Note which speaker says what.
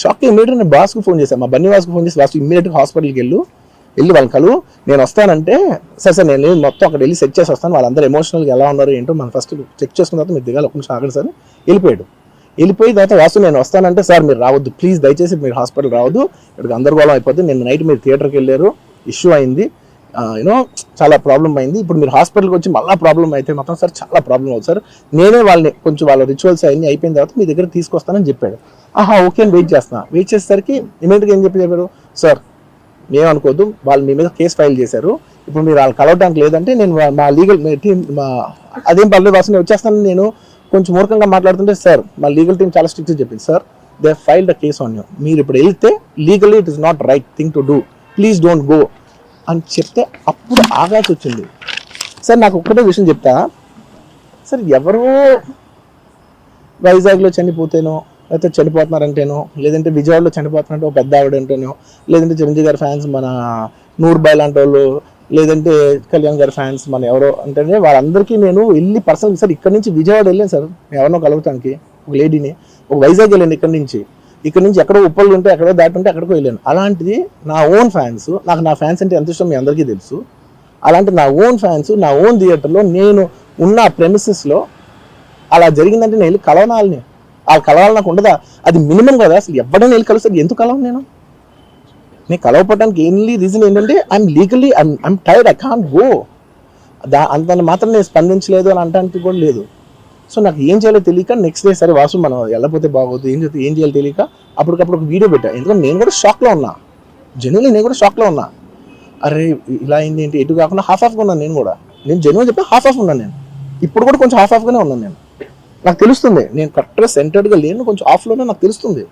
Speaker 1: Shock immediate నేను బాస్కి phone చేశాను, మా బన్నీ బాస్కి ఫోన్ చేసి బాస్ ఇమీడియట్గా హాస్పిటల్కి వెళ్ళి వాళ్ళని కలువు, నేను వస్తానంటే సరే నేను మొత్తం అక్కడ వెళ్ళి సెట్ చేసి వస్తాను, వాళ్ళందరూ ఎమోషనల్గా ఎలా ఉన్నారు ఏంటో మనం ఫస్ట్ చెక్ చేసుకున్న తర్వాత మీరు దిగాలి, ఒక్క నిమిషం ఆగండి సార్. వెళ్ళిపోయి తర్వాత వాసు నేను వస్తానంటే సార్ మీరు రావద్దు ప్లీజ్, దయచేసి మీరు హాస్పిటల్ రావద్దు, ఇక్కడ గందరగోళం అయిపోతుంది, నేను నైట్ మీరు థియేటర్కి వెళ్ళారు, ఇష్యూ అయింది, యూనో చాలా ప్రాబ్లం అయింది, ఇప్పుడు మీరు హాస్పిటల్కి వచ్చి మళ్ళీ ప్రాబ్లం అయితే మాత్రం సార్ చాలా ప్రాబ్లం అవుతుంది సార్, నేనే వాళ్ళని కొంచెం వాళ్ళ రిచువల్స్ అన్నీ అయిపోయిన తర్వాత మీ దగ్గర తీసుకొస్తానని చెప్పాడు. ఓకే అని వెయిట్ చేసేసరికి ఇమీడియట్గా ఏం చెప్పారు, సార్ ఏమనుకోవద్దు, వాళ్ళు మీ మీద కేసు ఫైల్ చేశారు, ఇప్పుడు మీరు వాళ్ళు కలవడానికి లేదంటే నేను మా లీగల్ టీం అదేం పర్లేదు వాసు నేను వచ్చేస్తాను, నేను కొంచెం మూర్ఖంగా మాట్లాడుతుంటే సార్ మా లీగల్ టీం చాలా స్ట్రిక్ట్గా చెప్పింది, sir they filed the case on you, మీరు ఇప్పుడు వెళ్తే legally it is not right thing to do, please don't go అని చెప్తే అప్పుడు ఆగాల్సి వచ్చింది. సార్ నాకు ఒక్కటే విషయం చెప్తా సార్, ఎవరో వైజాగ్లో చనిపోతేనో లేకపోతే చనిపోతున్నారంటేనో, లేదంటే విజయవాడలో చనిపోతున్నారంటే ఒక పెద్ద ఆవిడ అంటేనో, లేదంటే చిరంజీవి గారి ఫ్యాన్స్ మన నూర్బాయ్ లాంటి వాళ్ళు, లేదంటే కళ్యాణ్ గారి ఫ్యాన్స్ మన ఎవరో అంటేనే వాళ్ళందరికీ నేను వెళ్ళి పర్సనల్ సార్ ఇక్కడ నుంచి విజయవాడ వెళ్ళాను సార్ ఎవరినో కలవటానికి, ఒక లేడీని, ఒక వైజాగ్ వెళ్ళాను ఇక్కడ నుంచి ఎక్కడో ఉప్పలు ఉంటే ఎక్కడో దాటుంటే అక్కడికో వెళ్ళాను. అలాంటిది నా ఓన్ ఫ్యాన్స్, నాకు నా ఫ్యాన్స్ అంటే ఎంత ఇష్టం మీ అందరికీ తెలుసు, అలాంటి నా ఓన్ ఫ్యాన్స్ నా ఓన్ థియేటర్లో నేను ఉన్న ప్రెమిసెస్లో అలా జరిగిందంటే నేను వెళ్ళి కలవనాలని, ఆ కలవాలి నాకు ఉండదా, అది మినిమం కదా, అసలు ఎవరైనా వెళ్ళి కలుస్తారు, ఎందుకు కలవను నేను కలవపడడానికి ఓన్లీ రీజన్ ఏంటంటే I'm legally I'm tired, I can't go, అంత మాత్రం నేను స్పందించలేదు అని అనడానికి కూడా లేదు. సో నాకు ఏం చేయాలో తెలియక నెక్స్ట్ డే సరే వాసు మనం వెళ్ళకపోతే బాగోదు, ఏం చేయాలో తెలియక అప్పటికప్పుడు ఒక వీడియో పెట్టా, ఎందుకంటే నేను కూడా షాక్లో ఉన్నా, జెన్యున్లీ నేను కూడా షాక్లో ఉన్నా, అరే ఇలా అయింది ఏంటి, ఎటు కాకుండా హాఫ్గా ఉన్నాను నేను జెన్యున్ చెప్పి హాఫ్ ఉన్నాను, నేను ఇప్పుడు కూడా కొంచెం హాఫ్గానే ఉన్నాను, నాకు తెలుస్తుంది నేను కరెక్ట్గా సెంటర్డ్గా లేను, కొంచెం ఆఫ్లోనే నాకు తెలుస్తుంది.